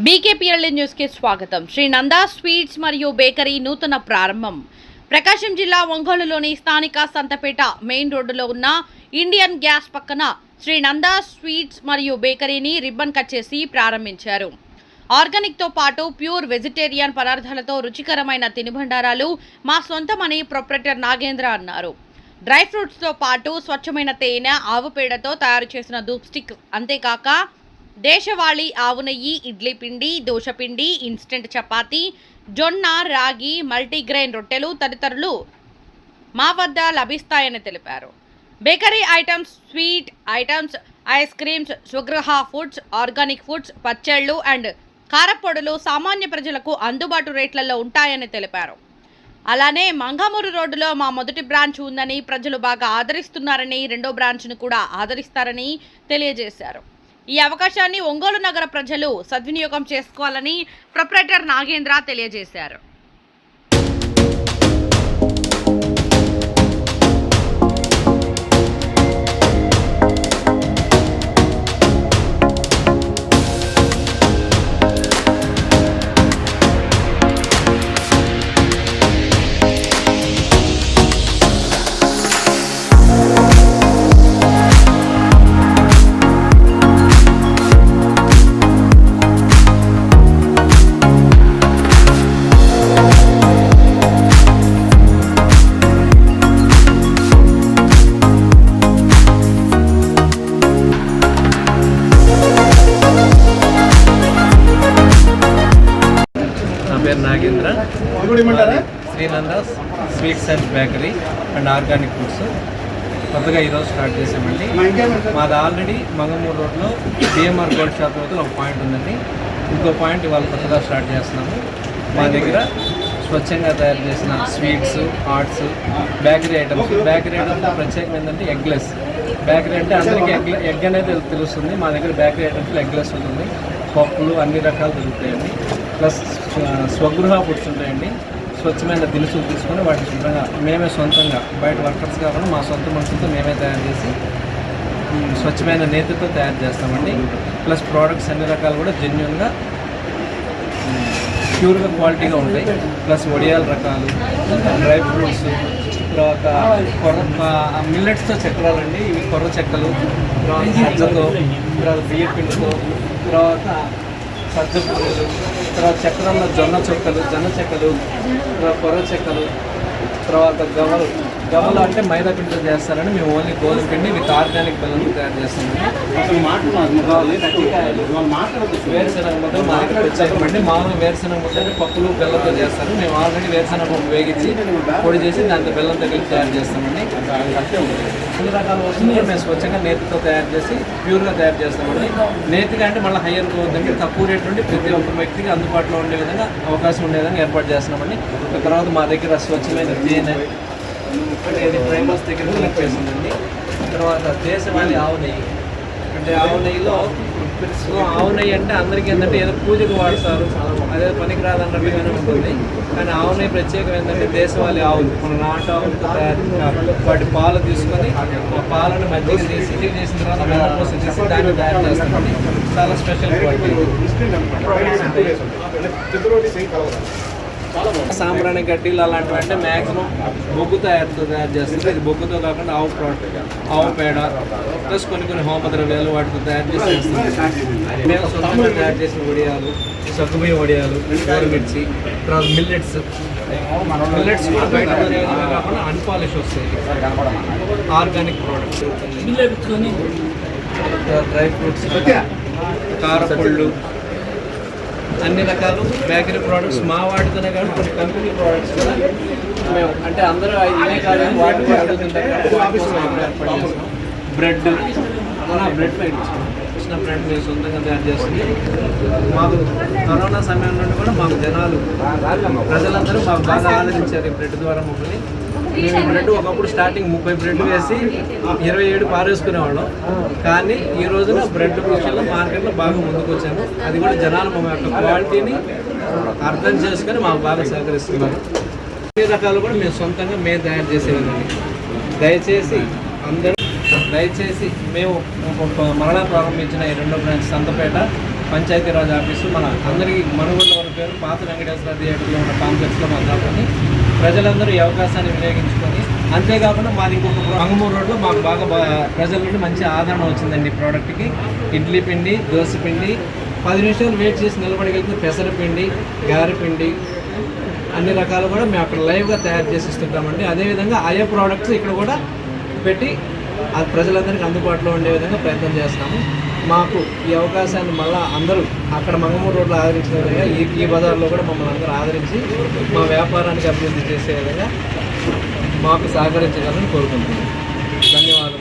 బీకేపీఎల్ news కి స్వాగతం. Shri Nanda sweets మరియు బేకరీ నూతన ప్రారంభం. ప్రకాశం జిల్లా ఒంగోలులోని స్థానిక సంతపేట మెయిన్ రోడ్డులో ఉన్న ఇండియన్ గ్యాస్ పక్కన శ్రీ నందా స్వీట్స్ మరియు బేకరీని రిబ్బన్ కట్ చేసి ప్రారంభించారు. ఆర్గానిక్ తో పాటు ప్యూర్ వెజిటేరియన్ పదార్థాలతో రుచికరమైన తినుబండారాలు మా సొంతమని ప్రొప్రైటర్ నాగేంద్ర అన్నారు. డ్రై ఫ్రూట్స్ తో పాటు స్వచ్ఛమైన తేనె, ఆవు పేడతో తయారు చేసిన ధూప్ స్టిక్, అంతేకాక దేశవాళీ ఆవు నెయ్యి, ఇడ్లీ పిండి, దోశ పిండి, ఇన్స్టెంట్ చపాతీ, జొన్న, రాగి, మల్టీగ్రెయిన్ రొట్టెలు తదితరులు మా వద్ద లభిస్తాయని తెలిపారు. Bakery items, sweet items, ice creams, Swagruha foods, organic foods, పచ్చళ్ళు అండ్ కారపొడులు సామాన్య ప్రజలకు అందుబాటు రేట్లలో ఉంటాయని తెలిపారు. అలానే మంగమూరు రోడ్డులో మా మొదటి బ్రాంచ్ ఉందని, ప్రజలు బాగా ఆదరిస్తున్నారని, రెండో బ్రాంచ్ను కూడా ఆదరిస్తారని తెలియజేశారు. ఈ అవకాశాన్ని ఒంగోలు నగర ప్రజలు సద్వినియోగం చేసుకోవాలని ప్రొప్రైటర్ నాగేంద్ర తెలియజేశారు. పేరు Nagendra. Sri Nanda sweets and bakery and organic foods కొత్తగా ఈరోజు స్టార్ట్ చేసామండి. మాది ఆల్రెడీ మంగమూరు రోడ్లో బిఎంఆర్ గోల్డ్ షాప్ వద్ద ఒక పాయింట్ ఉందండి. ఇంకో పాయింట్ ఇవాళ కొత్తగా స్టార్ట్ చేస్తున్నాము. మా దగ్గర స్వచ్ఛంగా తయారు చేసిన sweets, hots, bakery items. Bakery items ప్రత్యేకం ఏంటంటే ఎగ్లెస్. బేకరీ అంటే అందరికీ ఎగ్ అనేది తెలుస్తుంది. మా దగ్గర బేకరీ ఐటమ్స్లో ఎగ్లెస్ ఉంటుంది. పప్పులు అన్ని రకాలు దొరుకుతాయండి. ప్లస్ స్వగృహ ఫుడ్స్ ఉంటాయండి. స్వచ్ఛమైన దినుసులు తీసుకొని వాటిని శుభ్రంగా మేమే సొంతంగా, బయట వర్కర్స్ కాకుండా మా సొంత మనుషులతో మేమే తయారు చేసి స్వచ్ఛమైన నేతితో తయారు చేస్తామండి. ప్లస్ ప్రోడక్ట్స్ అన్ని రకాలు కూడా జెన్యూన్గా ప్యూర్గా క్వాలిటీగా ఉంటాయి. ప్లస్ వడియాల రకాలు, డ్రై ఫ్రూట్స్, తర్వాత మిల్లెట్స్తో చక్రాలండి. ఇవి కొర్ర చెక్కలు, తర్వాత సజ్జతో, తర్వాత బియ్య పిండితో, తర్వాత సజ్జ పురుగులు, తర్వాత చక్రాల్లో జొన్న చెక్కలు, తర్వాత కొర్ర చెక్కలు, తర్వాత గవ్వలు అంటే మైదా పిండితో చేస్తారని మేము ఓన్లీ గోధుమ పిండి విత్ ఆర్గానిక్ బెల్లంతో తయారు చేస్తామండి. వేరుశనగ ముద్దలు మా దగ్గర ప్రత్యేకమండి. మామూలు వేరుశనగ ముద్దలు పప్పులు బెల్లంతో చేస్తారు. మేము ఆల్రెడీ వేరుశనగ పప్పు వేగించి పొడి చేసి దాంట్లో బెల్లంతో కలిపి తయారు చేస్తామండి. అన్ని రకాల వస్తువులు మేము స్వచ్ఛంగా నేతితో తయారు చేసి ప్యూర్గా తయారు చేస్తామండి. నేతిగా అంటే మళ్ళీ హయ్యర్ పోతుందంటే తక్కువ రేట్ నుండి ప్రతి ఒక్క వ్యక్తికి అందుబాటులో ఉండే విధంగా అవకాశం ఉండే విధంగా ఏర్పాటు చేస్తున్నామండి. తర్వాత మా దగ్గర స్వచ్ఛమైన తేనె ఇది ప్రైమర్స్ దగ్గర కలెక్ట్ చేసిందండి. తర్వాత దేశవాళీ ఆవు నెయ్యి అంటే ఆవు నెయ్యిలో ఆవు నెయ్యి అంటే అందరికీ ఏంటంటే ఏదో పూజకు వాడతారు, అదే పనికి రాదన్నట్టుగానే ఉంటుంది. కానీ ఆవు నెయ్యి ప్రత్యేకం ఏంటంటే దేశవాళీ ఆవులు, మన నాటు ఆవులతో తయారు వాటి పాలు తీసుకొని ఆ పాలను మజ్జిగ చేసి ఇది చేసిన తర్వాత బెల్లం పోసి చేసి దాన్ని తయారు చేస్తామండి. చాలా స్పెషల్ క్వాలిటీ. సాంబ్రాణి గడ్డీలు అలాంటివి అంటే మ్యాక్సిమం బొగ్గు తయారు చేస్తుంది. ఇది బొగ్గుతో కాకుండా ఆవు ప్రోడక్ట్, ఆవు పేడ ప్లస్ కొన్ని హోమ ద్రవ్యాలు వాటితో తయారు చేసి చేస్తుంది. మేము సొంతంగా తయారు చేసిన వడియాలు, సగ్గుబియ్యం వడియాలు, మిర్చి, తర్వాత మిల్లెట్స్ కూడా బయట కాకుండా అన్పాలిష్ వస్తాయి. ఆర్గానిక్ ప్రోడక్ట్స్, డ్రై ఫ్రూట్స్, కారపళ్ళు, అన్ని రకాలు బేకరీ ప్రోడక్ట్స్ మా వాటితోనే కాదు కొన్ని కంపెనీ ప్రోడక్ట్స్ కూడా మేము అంటే అందరూ ఇవే కాదు వాటి బ్రెడ్ కృష్ణ బ్రెడ్ మేము సొంతంగా తయారు చేస్తుంది. మాకు కరోనా సమయం నుండి కూడా మాకు ప్రజలందరూ మాకు బాగా ఆదరించారు ఈ బ్రెడ్ ద్వారా మమ్మల్ని. మేము బ్రెడ్ ఒకప్పుడు స్టార్టింగ్ 30 బ్రెడ్ వేసి 27 పారేసుకునేవాళ్ళం. కానీ ఈ రోజున బ్రెడ్ విషయంలో మార్కెట్లో బాగా ముందుకు వచ్చాము. అది కూడా జనాలు మా యొక్క క్వాలిటీని అర్థం చేసుకొని మాకు బాగా సహకరిస్తున్నారు. అన్ని రకాలు కూడా మేము సొంతంగా మేము తయారు చేసేవాళ్ళండి. దయచేసి అందరూ మేము మరలా ప్రారంభించిన ఈ రెండో బ్రాంచ్ సంతపేట పంచాయతీరాజ్ ఆఫీసు మన అందరికీ మనుగోడులో ఉన్న పేరు పాత వెంకటేశ్వర థియేటర్లో ఉన్న కాంప్లెక్స్లో మాట్లాడుకొని ప్రజలందరూ ఈ అవకాశాన్ని వినియోగించుకొని, అంతేకాకుండా మాది ఇంకొక మంగమూరు రోడ్లో మాకు బాగా ప్రజల నుండి మంచి ఆదరణ వచ్చిందండి ఈ ప్రోడక్ట్కి. ఇడ్లీ పిండి, దోశ పిండి 10 నిమిషాలు వెయిట్ చేసి నిలబడగలిగితే పెసరపిండి, గారెపిండి అన్ని రకాలు కూడా మేము అక్కడ లైవ్గా తయారు చేసి ఇస్తుంటామండి. అదేవిధంగా ఆయా ప్రోడక్ట్స్ ఇక్కడ కూడా పెట్టి అది ప్రజలందరికీ అందుబాటులో ఉండే విధంగా ప్రయత్నం చేస్తాము. మాకు ఈ అవకాశాన్ని మళ్ళీ అందరూ అక్కడ మంగమూరు రోడ్లో ఆదరించిన విధంగా ఈ బజార్లో కూడా మమ్మల్ని అందరూ ఆదరించి మా వ్యాపారానికి అభివృద్ధి చేసే విధంగా మాకు సహకరించగలని కోరుకుంటున్నాను. ధన్యవాదాలు.